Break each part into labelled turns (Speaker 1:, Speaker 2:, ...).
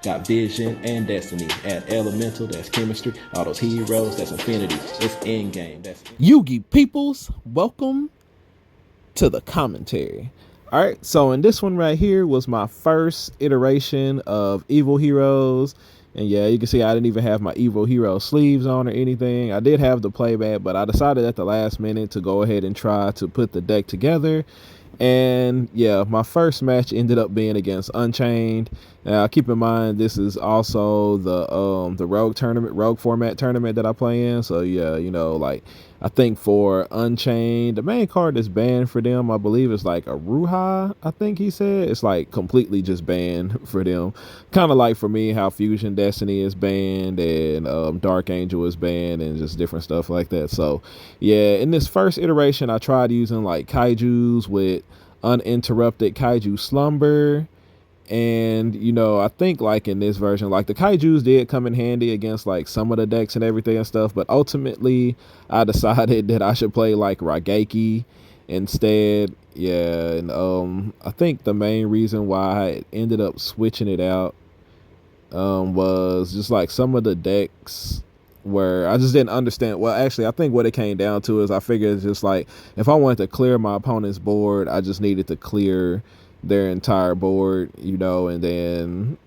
Speaker 1: Got vision and destiny. Add elemental, that's chemistry. All those heroes, that's infinity. It's endgame. That's
Speaker 2: Yugi peoples, welcome to the commentary. All right, so in this one right here was my first iteration of Evil Heroes. And yeah, you can see I didn't even have my Evil Hero sleeves on or anything. I did have the playback, but I decided at the last minute to go ahead and try to put the deck together. And yeah, my first match ended up being against Unchained. Now keep in mind this is also the rogue format tournament that I play in. So yeah, you know, like I think for Unchained, the main card that's banned for them, I believe, is like a Ruha. I think he said it's like completely just banned for them. Kind of like for me, how Fusion Destiny is banned and Dark Angel is banned and just different stuff like that. So yeah, in this first iteration, I tried using like Kaijus with uninterrupted Kaiju Slumber. And you know, I think like in this version, like the Kaijus did come in handy against like some of the decks and everything and stuff, but ultimately I decided that I should play like Raigeki instead. Yeah, and I think the main reason why I ended up switching it out was just like some of the decks where I just didn't understand. Well, actually, I think what it came down to is I figured it's just like if I wanted to clear my opponent's board, I just needed to clear their entire board, you know, and then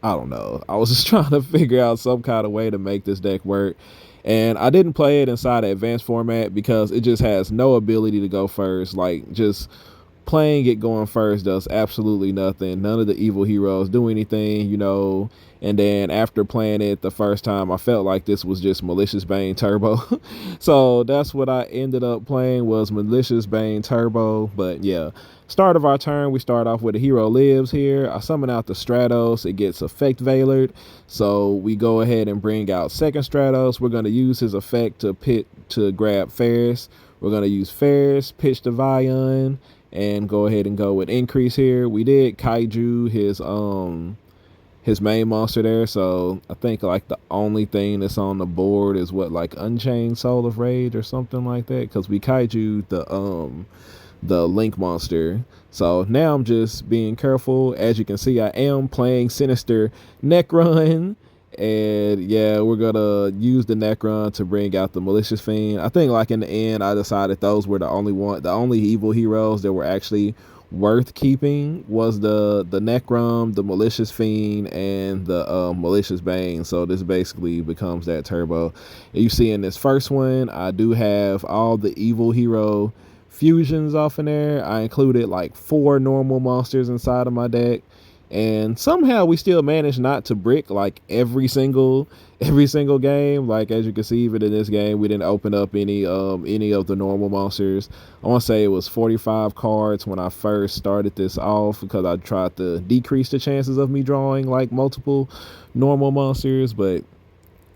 Speaker 2: I don't know. I was just trying to figure out some kind of way to make this deck work. And I didn't play it inside the advanced format because it just has no ability to go first. Like just playing it going first does absolutely nothing. None of the evil heroes do anything, you know. And then after playing it the first time, I felt like this was just Malicious Bane Turbo. So that's what I ended up playing was Malicious Bane Turbo. But yeah, start of our turn, we start off with a hero lives here. I summon out the Stratos. It gets effect Veilered. So we go ahead and bring out second Stratos. We're going to use his effect to grab Ferris. We're going to use Ferris, pitch the Vion, and go ahead and go with increase here. We did Kaiju his main monster there, so I think like the only thing that's on the board is what, like Unchained Soul of Rage or something like that, because we Kaiju the Link monster. So now I'm just being careful. As you can see, I am playing Sinister Necron. And yeah, we're gonna use the Necron to bring out the Malicious Fiend. I think like in the end, I decided those were the only evil heroes that were actually worth keeping was the Necron, the Malicious Fiend, and the Malicious Bane. So this basically becomes that turbo. And you see in this first one, I do have all the evil hero fusions off in there. I included like 4 normal monsters inside of my deck. And somehow we still managed not to brick like every single game. Like as you can see, even in this game, we didn't open up any of the normal monsters. I want to say it was 45 cards when I first started this off because I tried to decrease the chances of me drawing like multiple normal monsters, but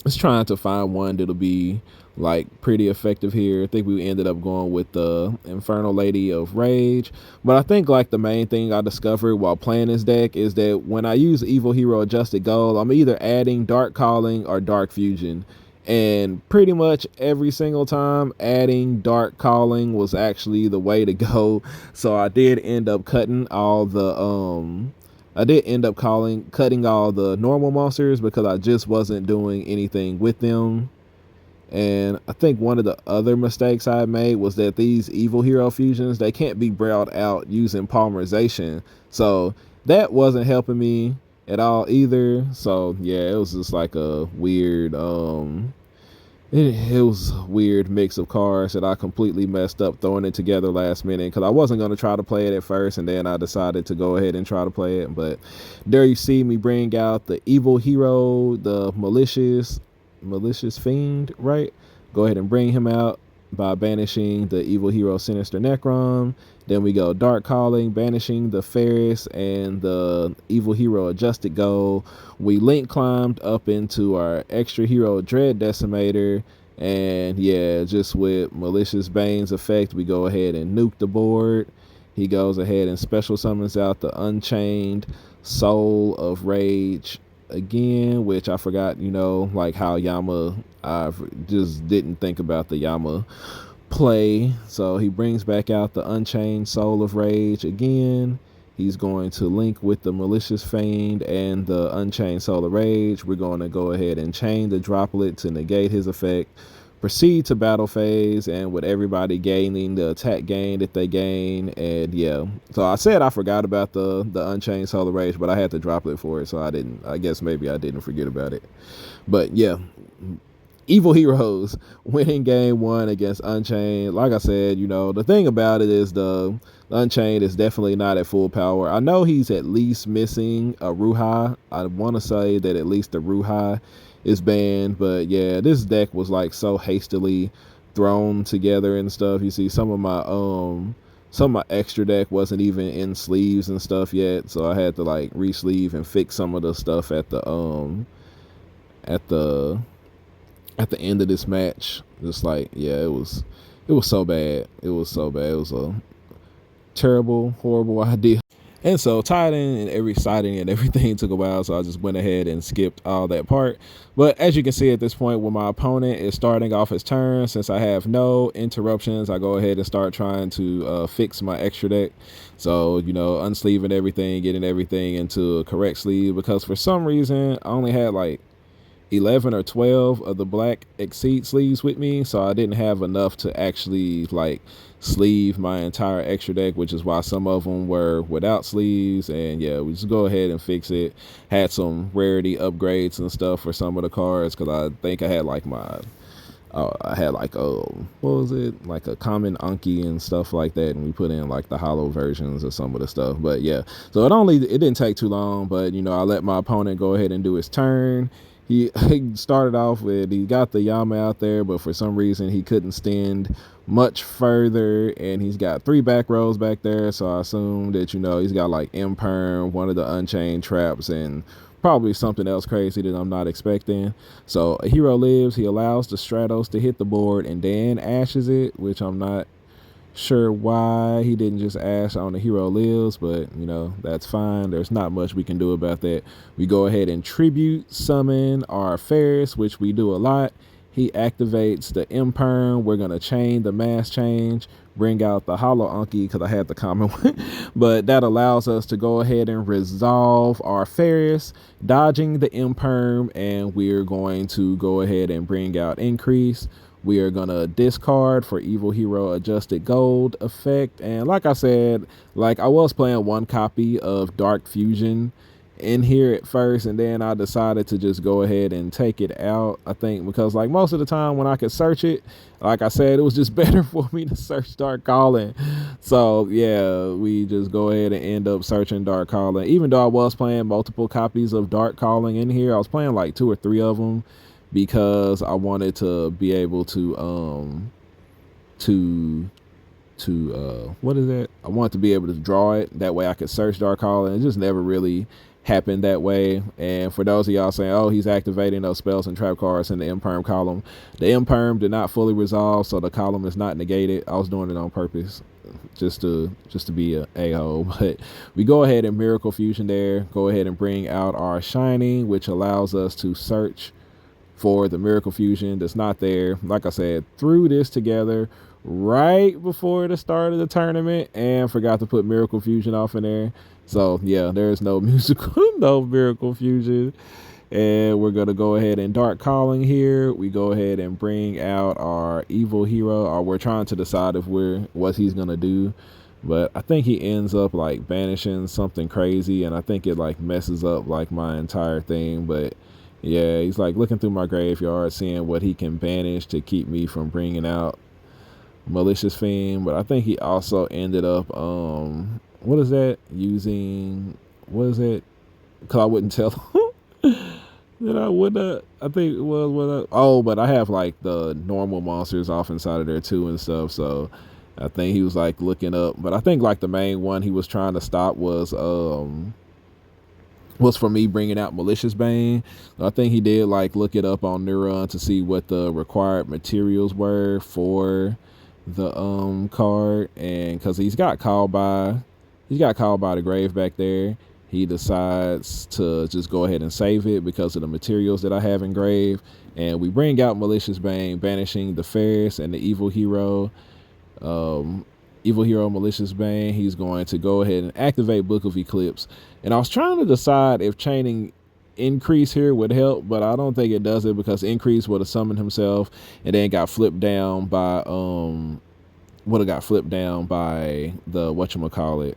Speaker 2: it's trying to find one that'll be like pretty effective here. I think we ended up going with the Infernal Lady of Rage. But I think like the main thing I discovered while playing this deck is that when I use Evil Hero Adjusted Goal, I'm either adding Dark Calling or Dark Fusion. And pretty much every single time adding Dark Calling was actually the way to go. So I did end up cutting all the cutting all the normal monsters because I just wasn't doing anything with them. And I think one of the other mistakes I made was that these evil hero fusions, they can't be brought out using polymerization. So that wasn't helping me at all either. So yeah, it was just like a weird it was a weird mix of cards that I completely messed up throwing it together last minute because I wasn't going to try to play it at first, and then I decided to go ahead and try to play it. But there you see me bring out the evil hero, the malicious fiend, right? Go ahead and bring him out by banishing the evil hero Sinister Necron. Then we go Dark Calling, banishing the Ferris and the evil hero Adjusted Goal. We link climbed up into our extra hero Dread Decimator. And yeah, just with Malicious Bane's effect, we go ahead and nuke the board. He goes ahead and special summons out the Unchained Soul of Rage again, which I forgot, you know, like how Yama, I just didn't think about the Yama play. So he brings back out the Unchained Soul of Rage again. He's going to link with the Malicious Fiend and the Unchained Solar Rage. We're going to go ahead and chain the droplet to negate his effect. Proceed to battle phase, and with everybody gaining the attack gain that they gain. And yeah, so I said I forgot about the Unchained Solar Rage, but I had the droplet for it, so I guess maybe I didn't forget about it. But yeah, Evil Heroes winning game 1 against Unchained. Like I said, you know, the thing about it is the Unchained is definitely not at full power. I know he's at least missing a Ruhai. I want to say that at least the Ruhai is banned, but yeah, this deck was like so hastily thrown together and stuff. You see some of my extra deck wasn't even in sleeves and stuff yet, so I had to like re-sleeve and fix some of the stuff at the end of this match. Just like, yeah, it was so bad. It was so bad. It was a terrible, horrible idea. And so tiding and every siding and everything took a while, so I just went ahead and skipped all that part. But as you can see at this point, when my opponent is starting off his turn, since I have no interruptions, I go ahead and start trying to fix my extra deck. So, you know, unsleeving everything, getting everything into a correct sleeve, because for some reason I only had like 11 or 12 of the black Exceed sleeves with me, so I didn't have enough to actually like sleeve my entire extra deck, which is why some of them were without sleeves. And yeah, we just go ahead and fix it. Had some rarity upgrades and stuff for some of the cards, because I think I had like what was it, like a common Anki and stuff like that, and we put in like the hollow versions of some of the stuff. But yeah, so it didn't take too long. But you know, I let my opponent go ahead and do his turn. He started off with, he got the Yama out there, but for some reason he couldn't stand much further, and he's got 3 back rows back there, so I assume that, you know, he's got like Imperm, one of the Unchained traps, and probably something else crazy that I'm not expecting. So a hero lives, he allows the Stratos to hit the board and then ashes it, which I'm not sure why he didn't just ash on the hero lives, but you know, that's fine. There's not much we can do about that. We go ahead and tribute summon our Ferris, which we do a lot. He activates the Imperm. We're gonna chain the mass change, bring out the hollow Anki because I had the common one, but that allows us to go ahead and resolve our Ferris, dodging the Imperm, and we're going to go ahead and bring out Increase. We are gonna discard for Evil Hero Adjusted Gold effect. And like I said, like I was playing 1 copy of Dark Fusion in here at first, and then I decided to just go ahead and take it out. I think because like most of the time when I could search it, like I said, it was just better for me to search Dark Calling. So yeah, we just go ahead and end up searching Dark Calling. Even though I was playing multiple copies of Dark Calling in here, I was playing like 2 or 3 of them, because I wanted to be able to what is that? I wanted to be able to draw it. That way I could search Dark Calling. It just never really happened that way. And for those of y'all saying, oh, he's activating those spells and trap cards in the Imperm column, the Imperm did not fully resolve, so the column is not negated. I was doing it on purpose, just to be a hole. But we go ahead and Miracle Fusion there, go ahead and bring out our Shining, which allows us to search for the Miracle Fusion that's not there. Like I said, threw this together right before the start of the tournament and forgot to put Miracle Fusion off in there. So yeah, there's no no Miracle Fusion. And we're gonna go ahead and Dark Calling here. We go ahead and bring out our Evil Hero, or we're trying to decide if what he's gonna do. But I think he ends up like banishing something crazy, and I think it like messes up like my entire thing. But yeah, he's like looking through my graveyard, seeing what he can banish to keep me from bringing out Malicious Fiend. But I think he also ended up, what is that? Using, what is it? Because I wouldn't tell that I would not. I think it was what oh, but I have like the normal monsters off inside of there too and stuff. So I think he was like looking up. But I think like the main one he was trying to stop was for me bringing out Malicious Bane. I think he did like look it up on Neuron to see what the required materials were for the card, and because he's got called by the grave back there, he decides to just go ahead and save it because of the materials that I have engraved. And we bring out Malicious Bane, banishing the Ferris and the Evil Hero. Evil Hero Malicious Bane, he's going to go ahead and activate Book of Eclipse. And I was trying to decide if chaining increase here would help, but I don't think it does it, because increase would have summoned himself and then got flipped down by the whatchamacallit,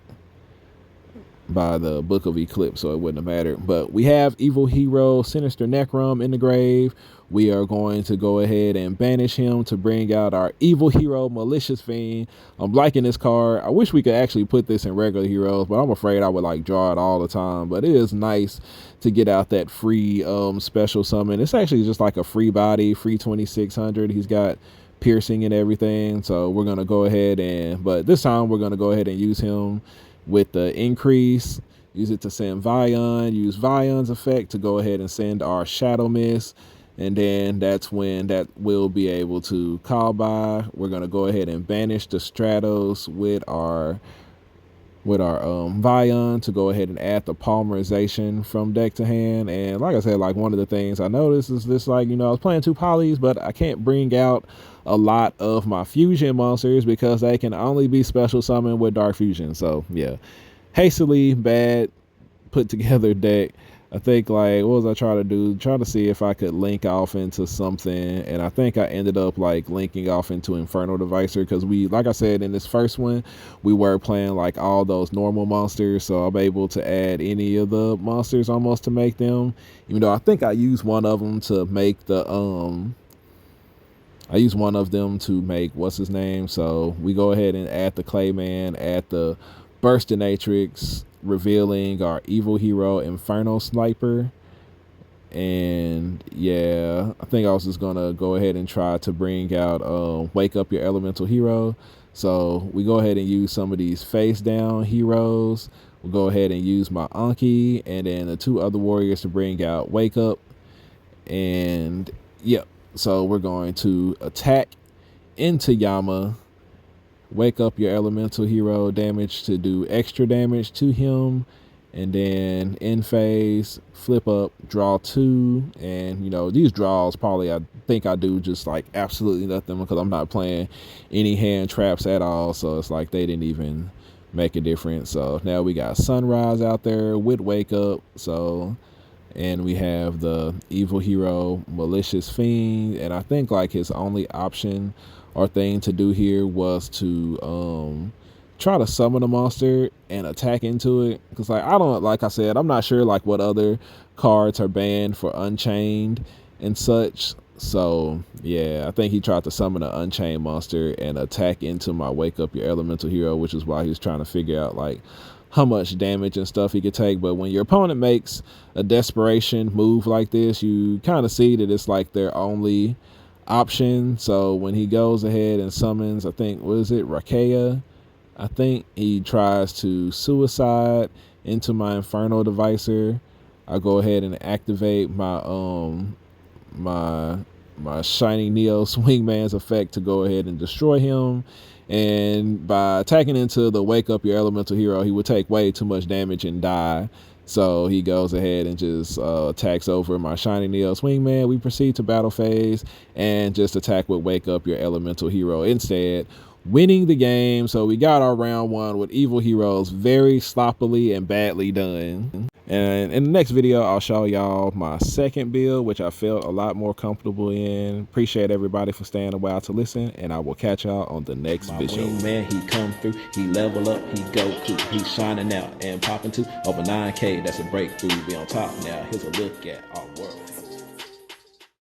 Speaker 2: by the Book of Eclipse, so it wouldn't have mattered. But we have Evil Hero Sinister Necrom in the grave. We are going to go ahead and banish him to bring out our Evil Hero Malicious Fiend. I'm liking this card. I wish we could actually put this in regular heroes, but I'm afraid I would like draw it all the time. But it is nice to get out that free special summon. It's actually just like a free body, free 2600. He's got piercing and everything, so we're gonna go ahead and, but this time we're gonna go ahead and use him with the increase. Use it to send Vion, use Vion's effect to go ahead and send our Shadow Mist, and then that's when that will be able to call by. We're going to go ahead and banish the Stratos with our Vion to go ahead and add the polymerization from deck to hand. And like I said, like one of the things I noticed is this, like, you know, I was playing 2 polys, but I can't bring out a lot of my fusion monsters because they can only be special summoned with Dark Fusion. So yeah, hastily bad put together deck. I think, like, what was I trying to do? Trying to see if I could link off into something, and I think I ended up like linking off into Infernal Devicer, because we, like I said in this first one, we were playing like all those normal monsters, so I'm able to add any of the monsters almost to make them, even though I think I used one of them to make the what's his name. So we go ahead and add the Clayman, add the Burstinatrix, revealing our Evil Hero Inferno Sniper. And yeah, I think I was just gonna go ahead and try to bring out Wake Up Your Elemental Hero. So we go ahead and use some of these face down heroes. We'll go ahead and use my Anki and then the 2 other warriors to bring out Wake Up. And yep, so we're going to attack into Yama, Wake Up Your Elemental Hero damage to do extra damage to him, and then in phase, flip up, draw 2. And you know, these draws probably, I think I do just like absolutely nothing because I'm not playing any hand traps at all, so it's like they didn't even make a difference. So now we got Sunrise out there with Wake Up. So, and we have the Evil Hero Malicious Fiend, and I think like his only option or thing to do here was to try to summon a monster and attack into it, because like like I said, I'm not sure like what other cards are banned for Unchained and such. So yeah, I think he tried to summon an Unchained monster and attack into my Wake Up Your Elemental Hero, which is why he was trying to figure out like how much damage and stuff he could take. But when your opponent makes a desperation move like this, you kind of see that it's like their only option. So when he goes ahead and summons, I think, what is it, Rakea, I think he tries to suicide into my Infernal Devicer. I go ahead and activate my my Shining Neo Swingman's effect to go ahead and destroy him. And by attacking into the Wake Up Your Elemental Hero, he would take way too much damage and die. So he goes ahead and just attacks over my Shining Neo Swingman. We proceed to battle phase and just attack with Wake Up Your Elemental Hero instead, winning the game. So we got our round 1 with Evil Heroes very sloppily and badly done. And in the next video, I'll show y'all my second build, which I felt a lot more comfortable in. Appreciate everybody for staying a while to listen, and I will catch y'all on the next video.
Speaker 1: Man, he come through, he level up, he go cool, he's shining out and popping to over 9K. That's a breakthrough. Be on top now. Here's a look at our world.